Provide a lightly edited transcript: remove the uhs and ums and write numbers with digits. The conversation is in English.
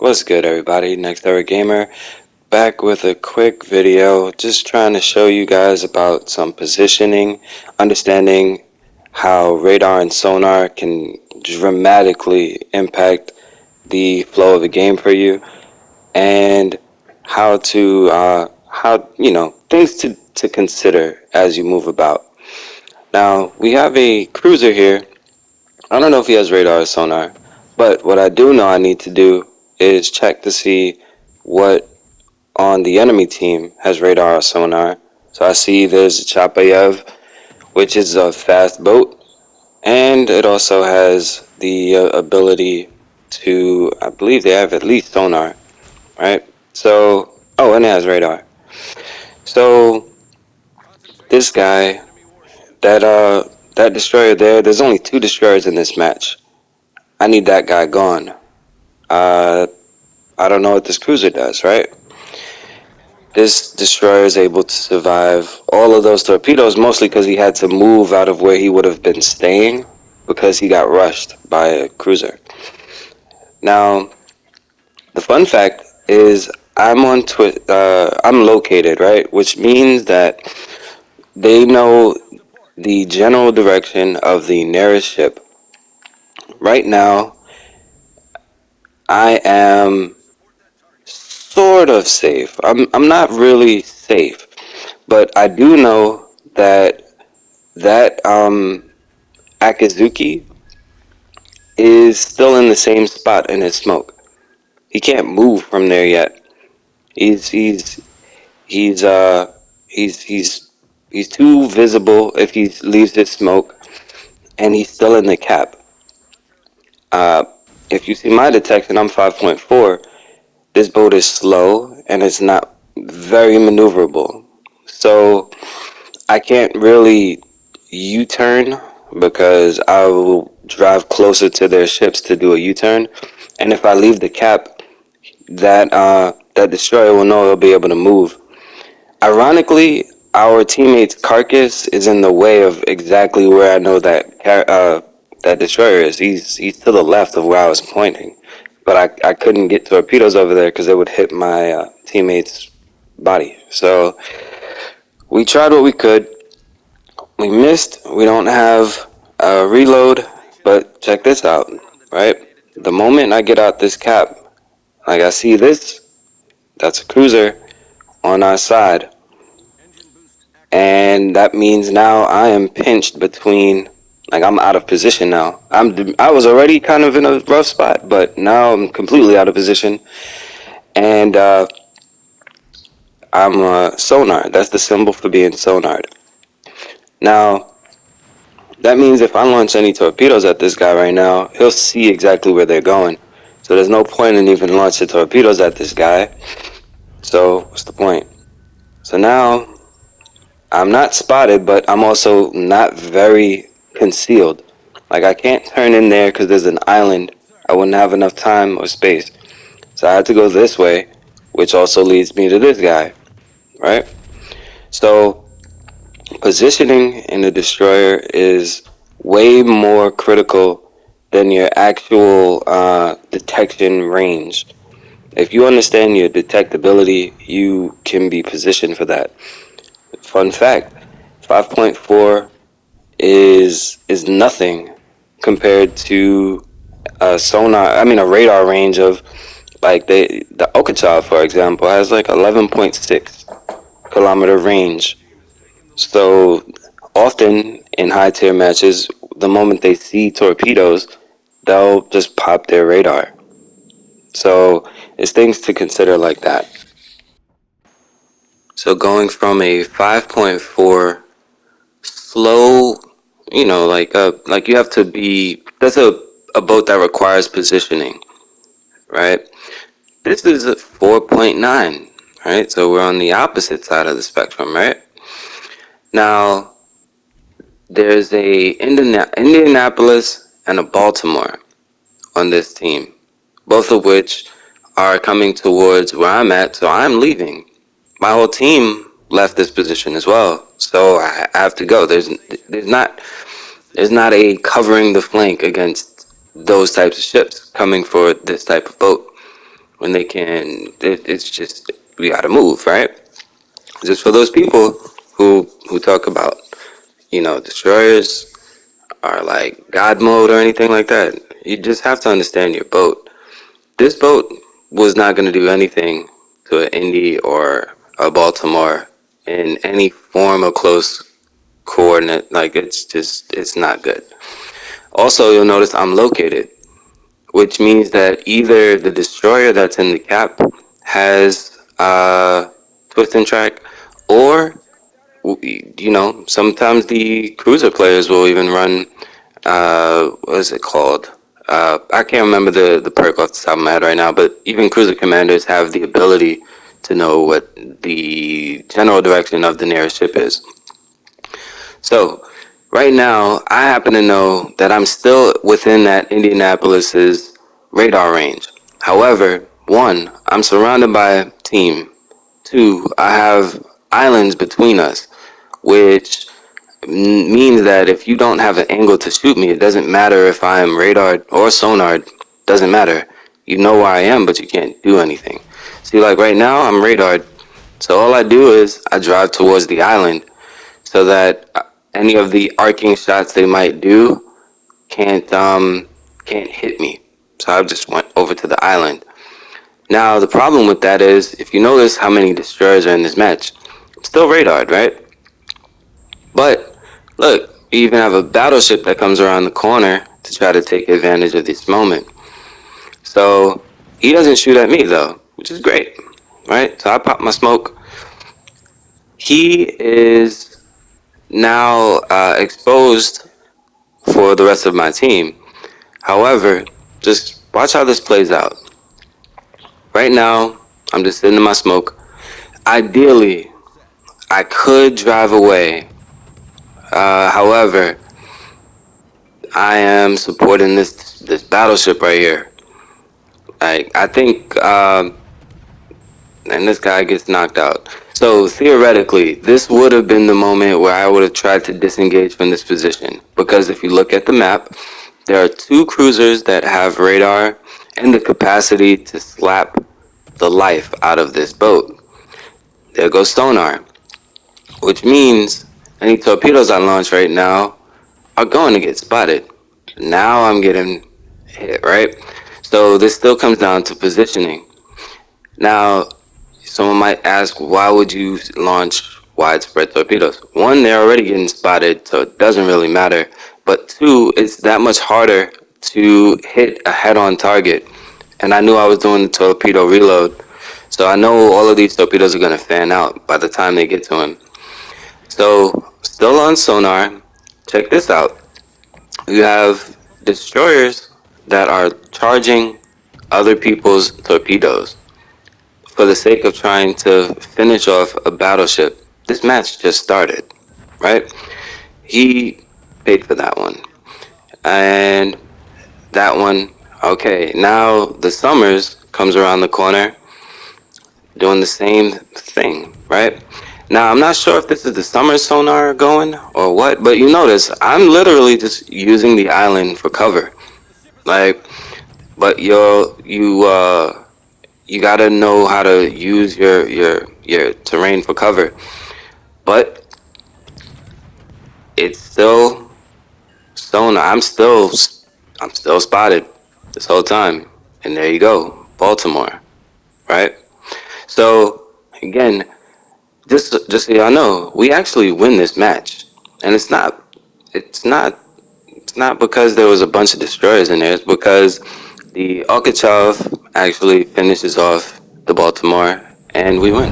What's good, everybody? Next Era Gamer back with a quick video, just trying to show you guys about some positioning, understanding how radar and sonar can dramatically impact the flow of the game for you, and how things to consider as you move about. Now we have a cruiser here. I don't know if he has radar or sonar, but what I do know I need to do is check to see what on the enemy team has radar or sonar. So I see there's a Chapayev, which is a fast boat, and it also has the ability to, I believe they have at least sonar, right? So, oh, and it has radar. So this guy, that destroyer there's only two destroyers in this match. I need that guy gone. Uh, I don't know what this cruiser does, right? This destroyer is able to survive all of those torpedoes, mostly because he had to move out of where he would have been staying because he got rushed by a cruiser. Now, the fun fact is I'm located, right? Which means that they know the general direction of the nearest ship. Right now, I am sort of safe. I'm not really safe, but I do know that Akizuki is still in the same spot in his smoke. He can't move from there yet. He's he's he's uh he's he's too visible if he leaves his smoke, and he's still in the cap. Uh, if you see my detection, I'm 5.4. This boat is slow and it's not very maneuverable. So I can't really U-turn because I will drive closer to their ships to do a U-turn. And if I leave the cap, that destroyer will know he'll be able to move. Ironically, our teammate's carcass is in the way of exactly where I know that destroyer is. He's to the left of where I was pointing, but I couldn't get torpedoes over there because it would hit my teammate's body. So we tried what we could. We missed. We don't have a reload, but check this out, right? The moment I get out this cap, like I see this, that's a cruiser on our side, and that means now I am pinched between, like I'm out of position now. I was already kind of in a rough spot, but now I'm completely out of position, and I'm sonar. That's the symbol for being sonared. Now that means if I launch any torpedoes at this guy right now, he'll see exactly where they're going. So there's no point in even launching torpedoes at this guy. So what's the point? So now I'm not spotted, but I'm also not very concealed. Like I can't turn in there because there's an island. I wouldn't have enough time or space. So I had to go this way, which also leads me to this guy, right? So positioning in the destroyer is way more critical than your actual detection range. If you understand your detectability, you can be positioned for that. Fun fact, 5.4 is nothing compared to a sonar. I mean, a radar range of like the Okachav, for example, has like 11.6 kilometer range. So often in high tier matches, the moment they see torpedoes, they'll just pop their radar. So it's things to consider like that. So going from a 5.4 slow, like you have to be, that's a boat that requires positioning, right? This is a 4.9, right? So we're on the opposite side of the spectrum, right? Now, there's a Indianapolis and a Baltimore on this team, both of which are coming towards where I'm at, so I'm leaving. My whole team left this position as well, so I have to go. There's not a covering the flank against those types of ships coming for this type of boat. when they can. It's just we gotta move, right? Just for those people who talk about destroyers are like God mode or anything like that. You just have to understand your boat. This boat was not going to do anything to an Indy or a Baltimore in any form of close coordinate. Like it's not good. Also, you'll notice I'm located, which means that either the destroyer that's in the cap has twist and track, or sometimes the cruiser players will even run. What is it called? I can't remember the perk off the top of my head right now, but even cruiser commanders have the ability to know what the general direction of the nearest ship is. So, right now, I happen to know that I'm still within that Indianapolis's radar range. However, one, I'm surrounded by a team. Two, I have islands between us, which means that if you don't have an angle to shoot me, it doesn't matter if I'm radar or sonar. Doesn't matter. You know where I am, but you can't do anything. See, like right now, I'm radar. So all I do is I drive towards the island so that any of the arcing shots they might do can't hit me. So I just went over to the island. Now the problem with that is, if you notice how many destroyers are in this match, I'm still radared, right? But look, you even have a battleship that comes around the corner to try to take advantage of this moment. So he doesn't shoot at me though, which is great, right? So I pop my smoke. He is now exposed for the rest of my team. However, just watch how this plays out. Right now, I'm just sitting in my smoke. Ideally, I could drive away. However, I am supporting this battleship right here. I think, and this guy gets knocked out. So theoretically, this would have been the moment where I would have tried to disengage from this position. Because if you look at the map, there are two cruisers that have radar and the capacity to slap the life out of this boat. There goes Sonar, which means any torpedoes I launch right now are going to get spotted. Now I'm getting hit, right? So this still comes down to positioning. Now, someone might ask, why would you launch widespread torpedoes? One, they're already getting spotted, so it doesn't really matter. But two, it's that much harder to hit a head-on target. And I knew I was doing the torpedo reload, so I know all of these torpedoes are going to fan out by the time they get to him. So, still on sonar, check this out. You have destroyers that are charging other people's torpedoes for the sake of trying to finish off a battleship. This match just started, right? He paid for that one. And that one, okay, now the Summers comes around the corner doing the same thing, right? Now, I'm not sure if this is the summer sonar going or what, but you notice I'm literally just using the island for cover. Like, but you gotta know how to use your terrain for cover. But it's still sonar. I'm still spotted this whole time. And there you go, Baltimore, right? So again, just so y'all know, we actually win this match, and it's not because there was a bunch of destroyers in there. It's because the Alkachev actually finishes off the Baltimore, and we win.